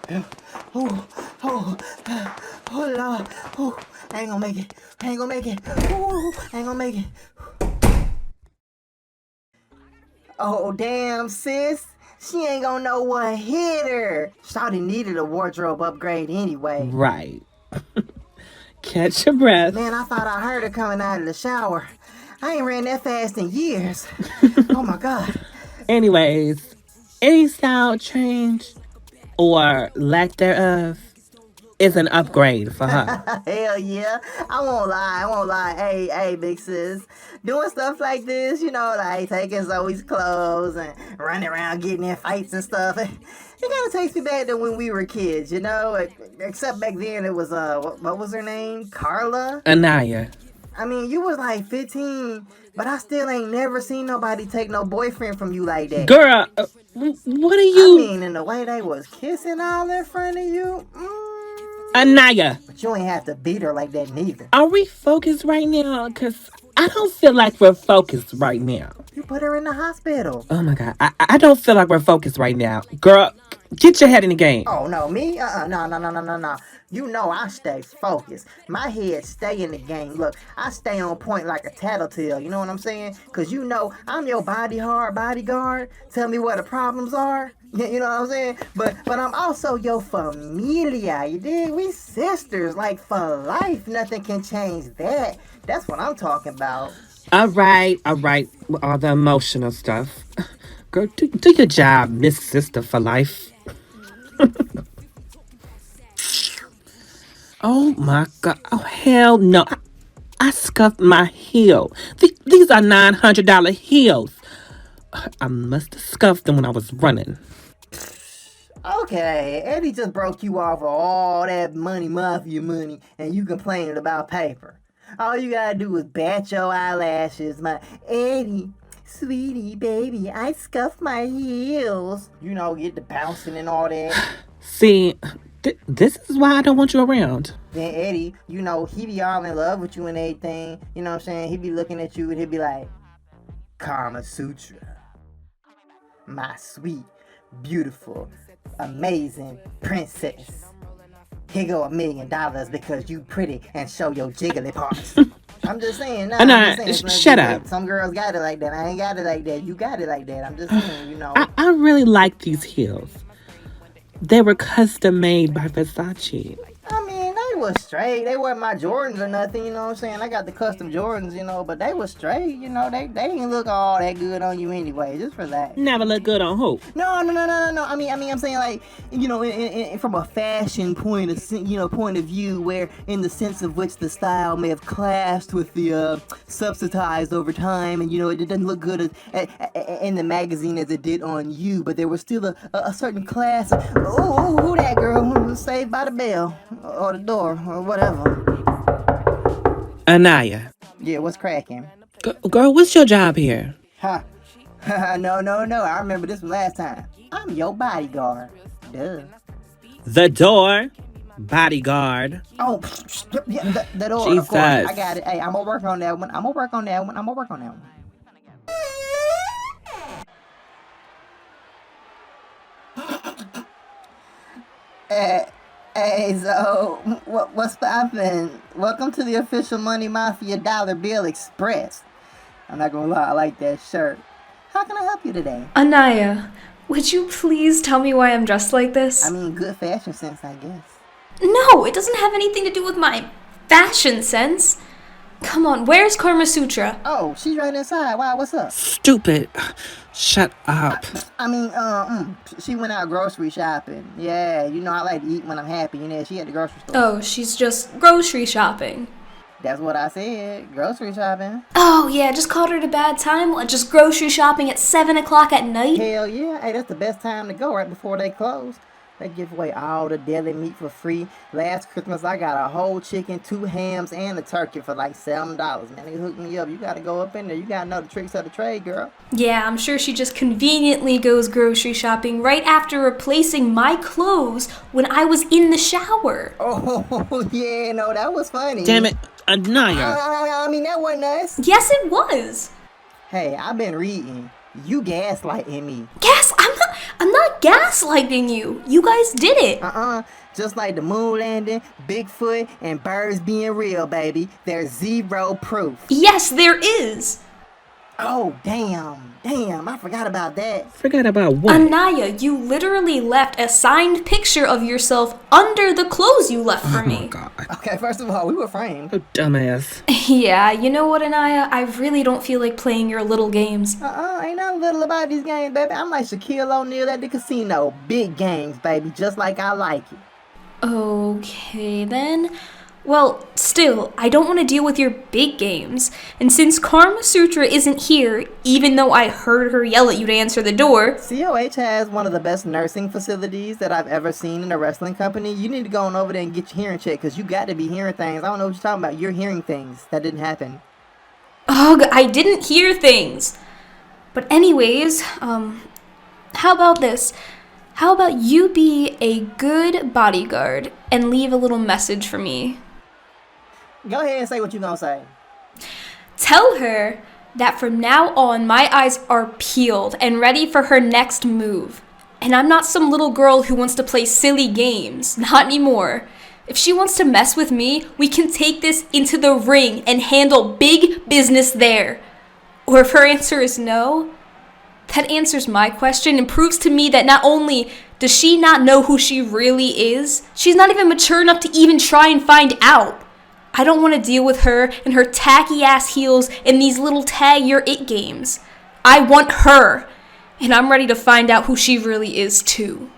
Oh, oh, oh, Lord. Oh, I ain't gonna make it. I ain't gonna make it. Oh, I ain't gonna make it. Oh, damn, sis. She ain't gonna know what hit her. Shawty needed a wardrobe upgrade anyway. Right. Catch your breath. Man, I thought I heard her coming out of the shower. I ain't ran that fast in years. Oh, my God. Anyways, any style change or lack thereof is an upgrade for her. Hell yeah. I won't lie. Hey, big sis. Doing stuff like this, like taking Zoe's clothes and running around getting in fights and stuff. It kind of takes me back to when we were kids, Except back then it was, what was her name? Carla? Aniyah. I mean, you was like 15, but I still ain't never seen nobody take no boyfriend from you like that. Girl, what are you? I mean, in the way they was kissing all in front of you. Aniyah. But you ain't have to beat her like that neither. Are we focused right now? Because I don't feel like we're focused right now. You put her in the hospital. Oh my God. I don't feel like we're focused right now. Girl, get your head in the game. Oh, no, me? No. You know I stay focused. My head stay in the game. Look, I stay on point like a tattletale. You know what I'm saying? Because I'm your bodyguard. Tell me where the problems are. You know what I'm saying? But I'm also your familia. You dig? We sisters, like for life. Nothing can change that. That's what I'm talking about. All right. With all the emotional stuff. Girl, do your job, Miss Sister for life. Oh my God. Oh, hell no. I scuffed my heel. These are $900 heels. I must have scuffed them when I was running. Okay, Eddie just broke you off of all that mafia money, and you complaining about paper. All you gotta do is bat your eyelashes, my Eddie. Sweetie, baby, I scuffed my heels. Get the bouncing and all that. See, this is why I don't want you around. Then Eddie, he be all in love with you and everything. You know what I'm saying? He be looking at you and he be like, Carmasutra, my sweet, beautiful, amazing princess. Here go $1 million because you pretty and show your jiggly parts. I'm just saying. Shut up. Some girls got it like that. I ain't got it like that. You got it like that. I'm just saying, I really like these heels. They were custom made by Versace. I mean, they was straight. They weren't my Jordans or nothing, you know what I'm saying? I got the custom Jordans, but they was straight, they didn't look all that good on you anyway, just for that. Never look good on who? No. I mean, I'm saying like, from a fashion point of view, where in the sense of which the style may have clashed with the subsidized over time, and it doesn't look good in the magazine as it did on you, but there was still a certain class. Oh, who that girl who was saved by the bell or the door or whatever? Aniyah. Yeah, what's cracking? Girl, what's your job here? Ha. No. I remember this from last time. I'm your bodyguard. Duh. The door. Bodyguard. Oh, yeah, the door. Jesus. Of course. I got it. Hey, I'm gonna work on that one. Hey, so what's poppin'? Welcome to the official Money Mafia Dollar Bill Express. I'm not gonna lie, I like that shirt. How can I help you today? Aniyah, would you please tell me why I'm dressed like this? I mean, good fashion sense, I guess. No, it doesn't have anything to do with my fashion sense. Come on, where's Carmasutra? Oh, she's right inside. Why? What's up? Stupid. Shut up. I mean, she went out grocery shopping. Yeah, I like to eat when I'm happy. She at the grocery store. Oh, she's just grocery shopping. That's what I said. Grocery shopping. Oh, yeah, just called her at a bad time. What, just grocery shopping at 7 o'clock at night? Hell yeah. Hey, that's the best time to go, right before they close. They give away all the deli meat for free. Last Christmas, I got a whole chicken, 2 hams, and a turkey for like $7. Man, they hooked me up. You gotta go up in there. You gotta know the tricks of the trade, girl. Yeah, I'm sure she just conveniently goes grocery shopping right after replacing my clothes when I was in the shower. Oh, yeah, no, that was funny. Damn it, Aniyah. I mean, that wasn't us. Yes, it was. Hey, I've been reading. You gaslighting me. Yes, I'm not gaslighting you. You guys did it. Just like the moon landing, Bigfoot, and birds being real, baby. There's zero proof. Yes, there is. Oh, damn, I forgot about that. Forgot about what? Aniyah, you literally left a signed picture of yourself under the clothes you left for me. Oh, God. Okay, first of all, we were framed. Oh, dumbass. Yeah, you know what, Aniyah? I really don't feel like playing your little games. Ain't nothing little about these games, baby. I'm like Shaquille O'Neal at the casino. Big games, baby, just like I like it. Okay, then. Well, still, I don't want to deal with your big games. And since Carmasutra isn't here, even though I heard her yell at you to answer the door... COH has one of the best nursing facilities that I've ever seen in a wrestling company. You need to go on over there and get your hearing checked, because you got to be hearing things. I don't know what you're talking about. You're hearing things. That didn't happen. Ugh, I didn't hear things. But anyways, how about this? How about you be a good bodyguard and leave a little message for me? Go ahead and say what you're going to say. Tell her that from now on, my eyes are peeled and ready for her next move. And I'm not some little girl who wants to play silly games. Not anymore. If she wants to mess with me, we can take this into the ring and handle big business there. Or if her answer is no, that answers my question and proves to me that not only does she not know who she really is, she's not even mature enough to even try and find out. I don't want to deal with her and her tacky ass heels in these little tag your it games. I want her, and I'm ready to find out who she really is too.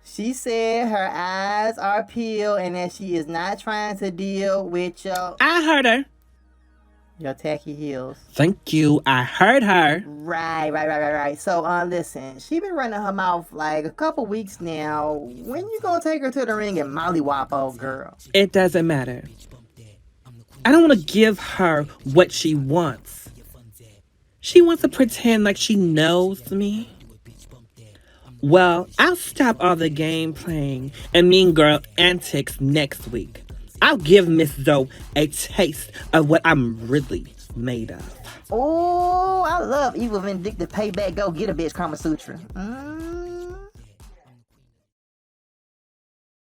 She said her eyes are peeled and that she is not trying to deal with I heard her. your tacky heels. Thank you. I heard her. Right. So, listen, she been running her mouth like a couple weeks now. When you gonna take her to the ring and mollywop old girl? It doesn't matter. I don't want to give her what she wants. She wants to pretend like she knows me. Well, I'll stop all the game playing and mean girl antics next week. I'll give Miss Zoe a taste of what I'm really made of. Oh, I love evil, vindictive, payback, go get a bitch, Carmasutra.